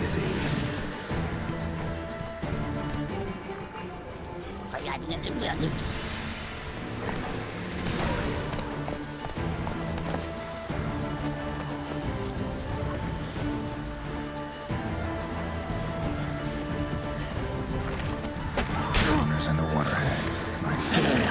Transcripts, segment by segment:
easy. There's underwater hag. My favorite.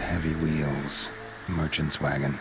Heavy wheels. Merchant's wagon.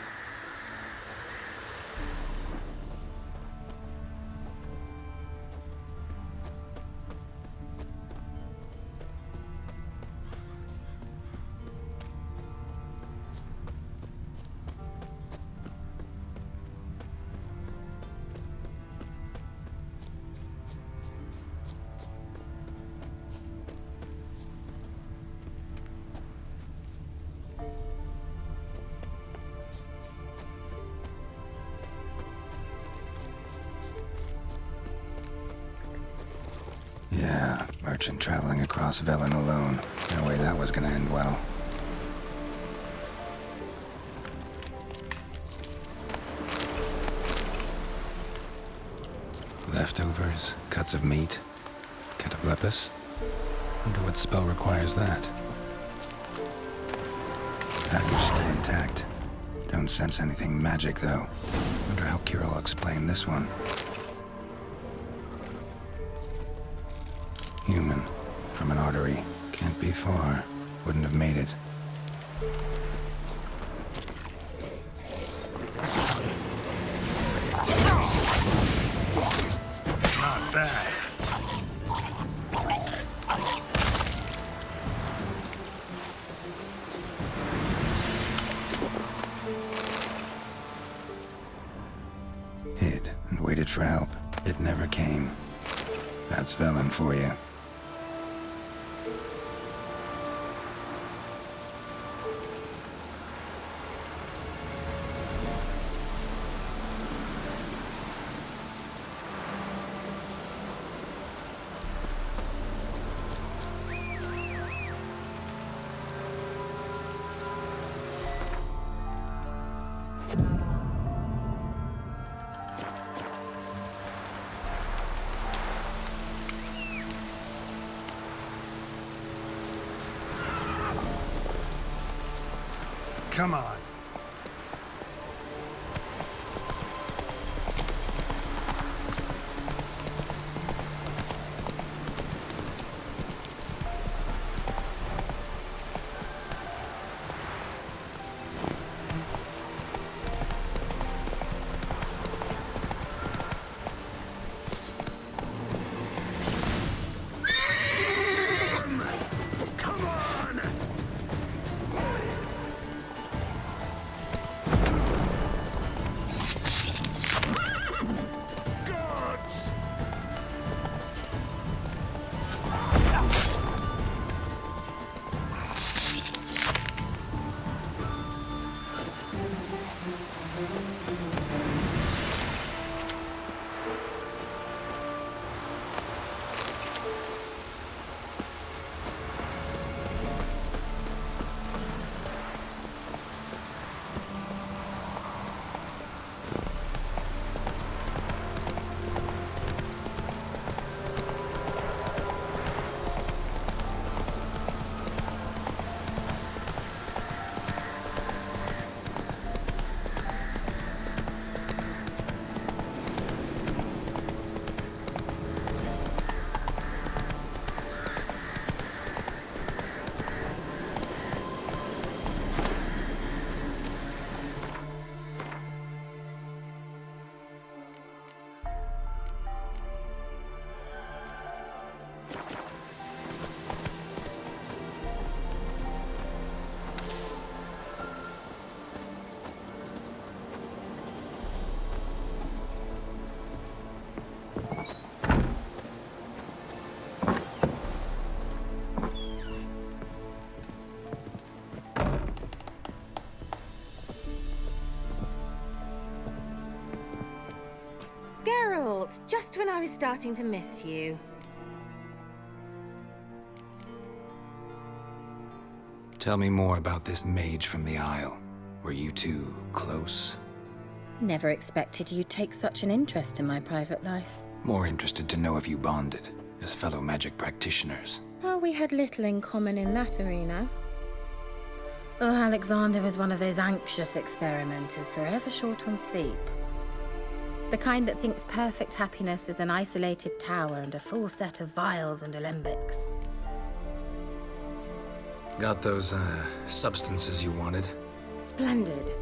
Yeah, merchant traveling across Velen alone. No way that was gonna end well. Leftovers, cuts of meat, cataplepis. Wonder what spell requires that. Package still intact. Don't sense anything magic though. Wonder how Kira will explain this one. Human, from an artery. Can't be far. Wouldn't have made it. Not bad. Hid and waited for help. It never came. That's Velen for you. Come on. What? Just when I was starting to miss you. Tell me more about this mage from the Isle. Were you two close? Never expected you'd take such an interest in my private life. More interested to know if you bonded, as fellow magic practitioners. Well, we had little in common in that arena. Oh, Alexander was one of those anxious experimenters, forever short on sleep. The kind that thinks perfect happiness is an isolated tower and a full set of vials and alembics. Got those, substances you wanted? Splendid.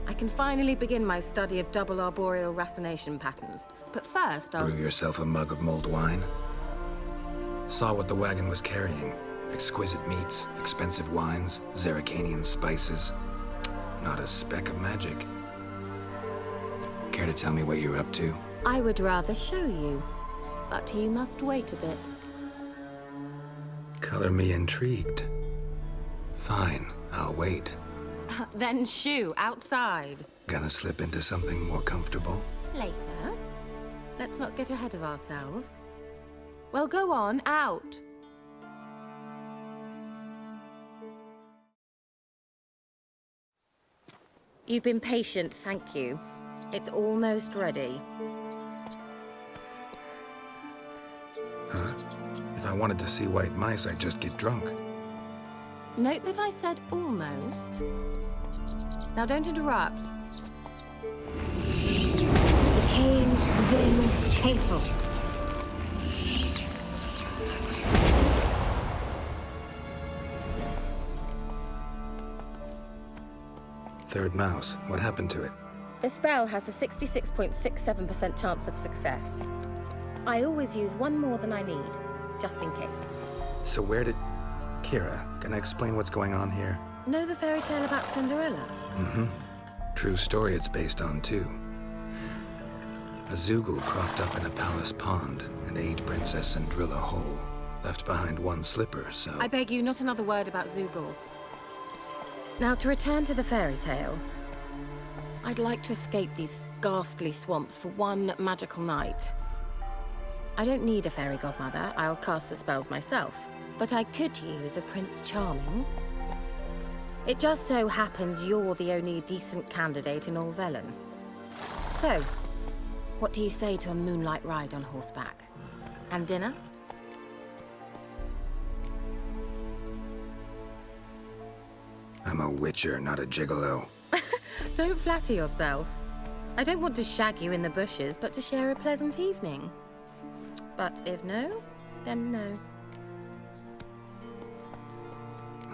I can finally begin my study of double arboreal racination patterns. But first, I'll... Brew yourself a mug of mulled wine? Saw what the wagon was carrying. Exquisite meats, expensive wines, Zerrikanian spices. Not a speck of magic. Care to tell me what you're up to? I would rather show you, but you must wait a bit. Color me intrigued. Fine, I'll wait. Then shoo, outside. Gonna slip into something more comfortable? Later. Let's not get ahead of ourselves. Well, go on, out. You've been patient, thank you. It's almost ready. Huh? If I wanted to see white mice, I'd just get drunk. Note that I said almost. Now don't interrupt. Became Vin Hateful. Third mouse, what happened to it? The spell has a 66.67% chance of success. I always use one more than I need, just in case. So where did... Kira, can I explain what's going on here? Know the fairy tale about Cinderella? Mm-hmm. True story it's based on, too. A Zoogle cropped up in a palace pond and ate Princess Cinderella whole. Left behind one slipper, so... I beg you, not another word about Zoogles. Now, to return to the fairy tale. I'd like to escape these ghastly swamps for one magical night. I don't need a fairy godmother, I'll cast the spells myself. But I could use a Prince Charming. It just so happens you're the only decent candidate in all Velen. So, what do you say to a moonlight ride on horseback? And dinner? I'm a witcher, not a gigolo. Don't flatter yourself. I don't want to shag you in the bushes, but to share a pleasant evening. But if no, then no.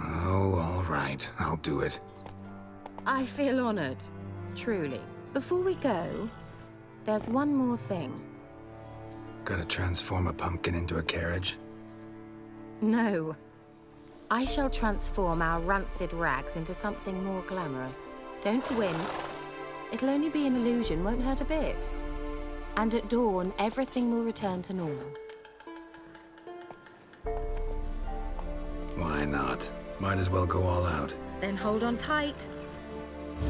Oh, all right. I'll do it. I feel honored. Truly. Before we go, there's one more thing. Gotta transform a pumpkin into a carriage? No. I shall transform our rancid rags into something more glamorous. Don't wince. It'll only be an illusion, won't hurt a bit. And at dawn, everything will return to normal. Why not? Might as well go all out. Then hold on tight.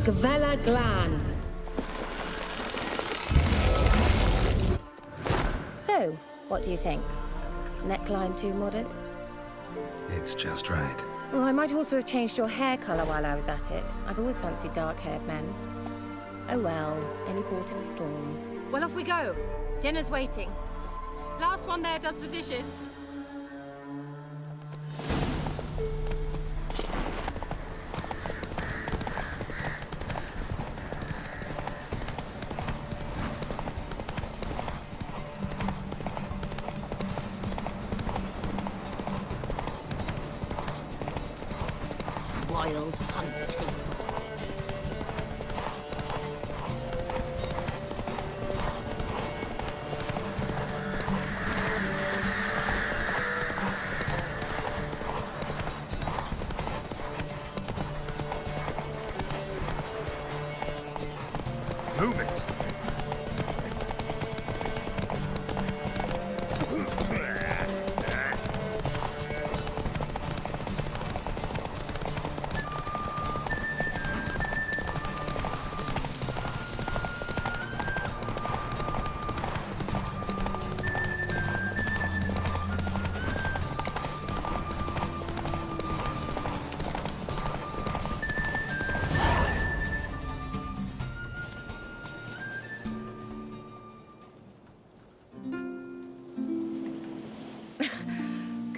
Gavella Glan. So, what do you think? Neckline too modest? It's just right. Well, I might also have changed your hair colour while I was at it. I've always fancied dark-haired men. Oh well, any port in a storm. Well, off we go. Dinner's waiting. Last one there does the dishes. Wild hunting. Move it!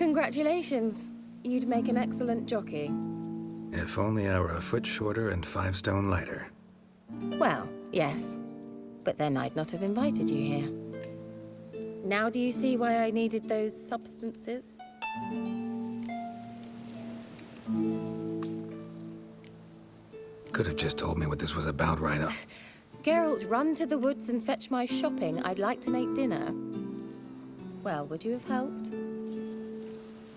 Congratulations. You'd make an excellent jockey. If only I were a foot shorter and 5 stone lighter. Well, yes. But then I'd not have invited you here. Now do you see why I needed those substances? Could have just told me what this was about right up. Geralt, run to the woods and fetch my shopping. I'd like to make dinner. Well, would you have helped?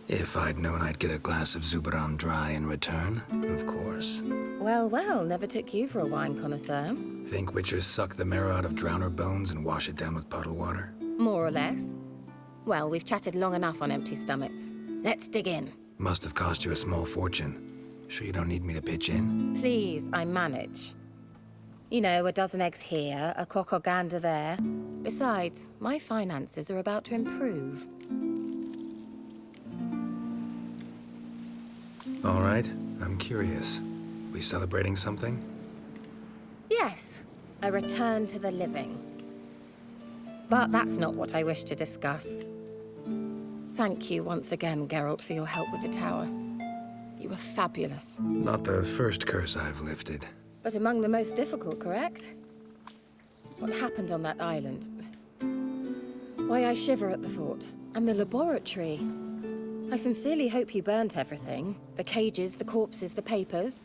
If I'd known I'd get a glass of Zuberam dry in return, of course. Well, well, never took you for a wine connoisseur. Think witchers suck the marrow out of drowner bones and wash it down with puddle water? More or less. Well, we've chatted long enough on empty stomachs. Let's dig in. Must have cost you a small fortune. Sure you don't need me to pitch in? Please, I manage. You know, a dozen eggs here, a cock or gander there. Besides, my finances are about to improve. All right, I'm curious. We celebrating something? Yes, a return to the living. But that's not what I wish to discuss. Thank you once again, Geralt, for your help with the tower. You were fabulous. Not the first curse I've lifted. But among the most difficult, correct? What happened on that island? Why, I shiver at the thought. And the laboratory. I sincerely hope you burnt everything. The cages, the corpses, the papers.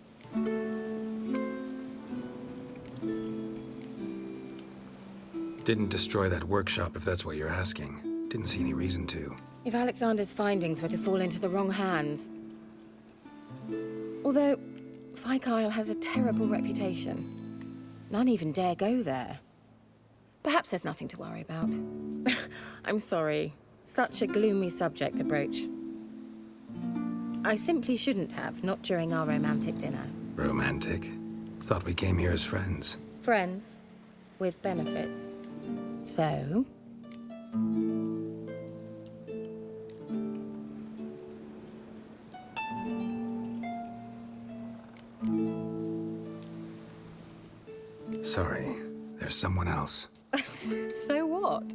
Didn't destroy that workshop, if that's what you're asking. Didn't see any reason to. If Alexander's findings were to fall into the wrong hands. Although, Fyke Isle has a terrible reputation. None even dare go there. Perhaps there's nothing to worry about. I'm sorry. Such a gloomy subject to broach. I simply shouldn't have, not during our romantic dinner. Romantic? Thought we came here as friends. Friends. With benefits. So? Sorry, there's someone else. So what?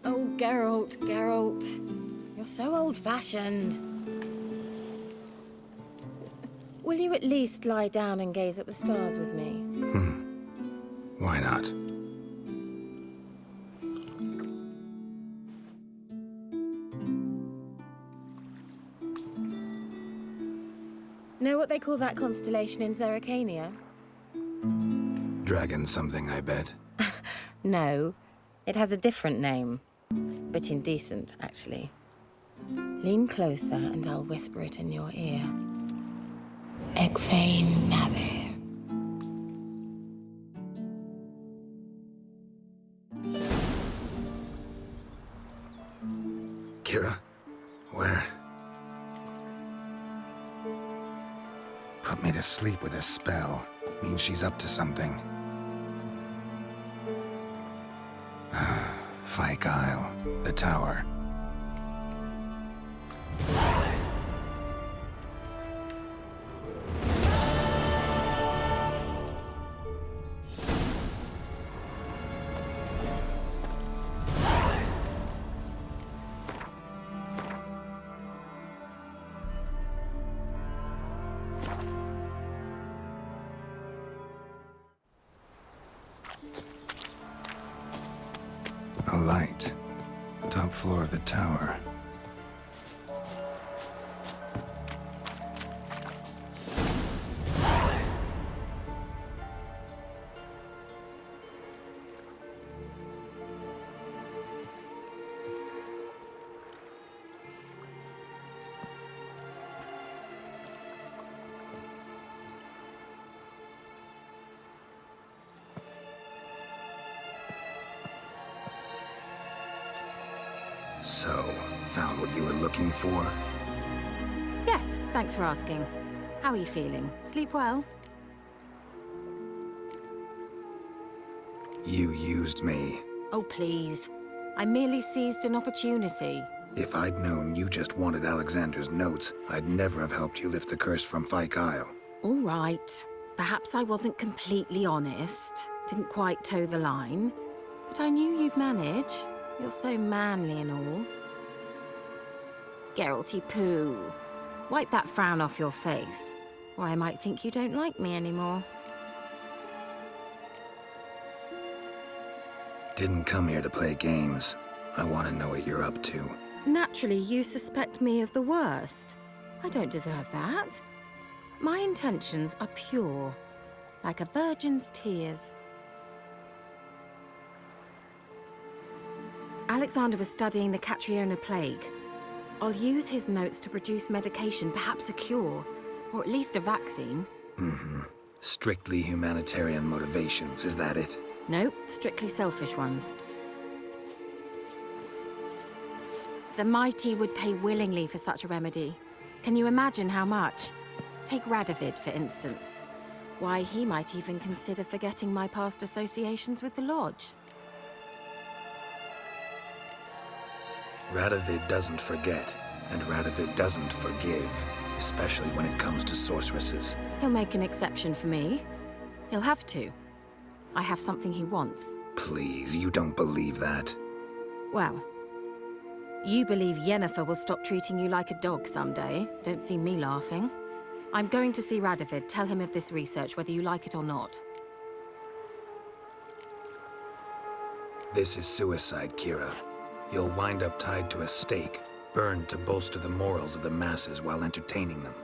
Oh, Geralt, Geralt. You're so old-fashioned. Will you at least lie down and gaze at the stars with me? Why not? Know what they call that constellation in Zerrikania? Dragon something, I bet. No, it has a different name. But indecent, actually. Lean closer and I'll whisper it in your ear. Egfain Nave. Kira? Where? Put me to sleep with a spell. Means she's up to something. Fyke Isle. The tower. A light. Top floor of the tower. So, found what you were looking for? Yes, thanks for asking. How are you feeling? Sleep well? You used me. Oh, please. I merely seized an opportunity. If I'd known you just wanted Alexander's notes, I'd never have helped you lift the curse from Fyke Isle. All right. Perhaps I wasn't completely honest. Didn't quite toe the line. But I knew you'd manage. You're so manly and all. Geralty poo. Wipe that frown off your face, or I might think you don't like me anymore. Didn't come here to play games. I want to know what you're up to. Naturally, you suspect me of the worst. I don't deserve that. My intentions are pure, like a virgin's tears. Alexander was studying the Catriona plague. I'll use his notes to produce medication, perhaps a cure, or at least a vaccine. Strictly humanitarian motivations, is that it? No, strictly selfish ones. The mighty would pay willingly for such a remedy. Can you imagine how much? Take Radovid, for instance. Why, he might even consider forgetting my past associations with the Lodge. Radovid doesn't forget, and Radovid doesn't forgive, especially when it comes to sorceresses. He'll make an exception for me. He'll have to. I have something he wants. Please, you don't believe that. Well, you believe Yennefer will stop treating you like a dog someday. Don't see me laughing. I'm going to see Radovid, tell him of this research, whether you like it or not. This is suicide, Kira. You'll wind up tied to a stake, burned to bolster the morals of the masses while entertaining them.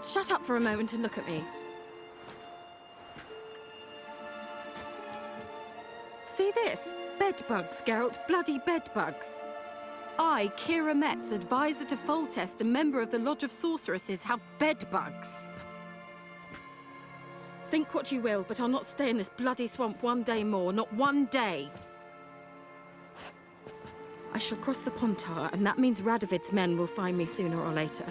Shut up for a moment and look at me. See this? Bedbugs, Geralt. Bloody bedbugs. I, Kira Metz, advisor to Foltest, a member of the Lodge of Sorceresses, have bedbugs. Think what you will, but I'll not stay in this bloody swamp one day more. Not one day. I shall cross the Pontar, and that means Radovid's men will find me sooner or later.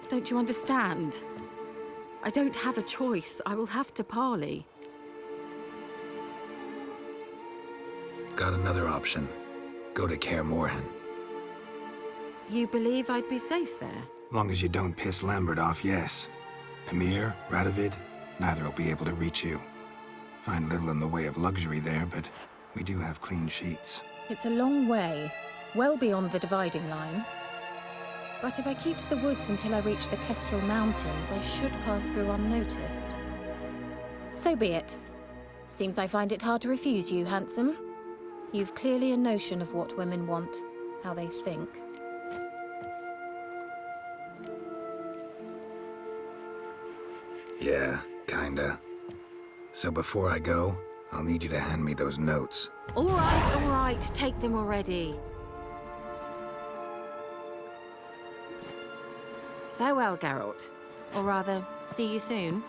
Don't you understand? I don't have a choice. I will have to parley. Got another option. Go to Kaer Morhen. You believe I'd be safe there? Long as you don't piss Lambert off, yes. Emhyr, Radovid, neither will be able to reach you. Find little in the way of luxury there, but we do have clean sheets. It's a long way, well beyond the dividing line. But if I keep to the woods until I reach the Kestrel Mountains, I should pass through unnoticed. So be it. Seems I find it hard to refuse you, handsome. You've clearly a notion of what women want, how they think. Yeah, kinda. So before I go, I'll need you to hand me those notes. All right, take them already. Farewell, Geralt. Or rather, see you soon.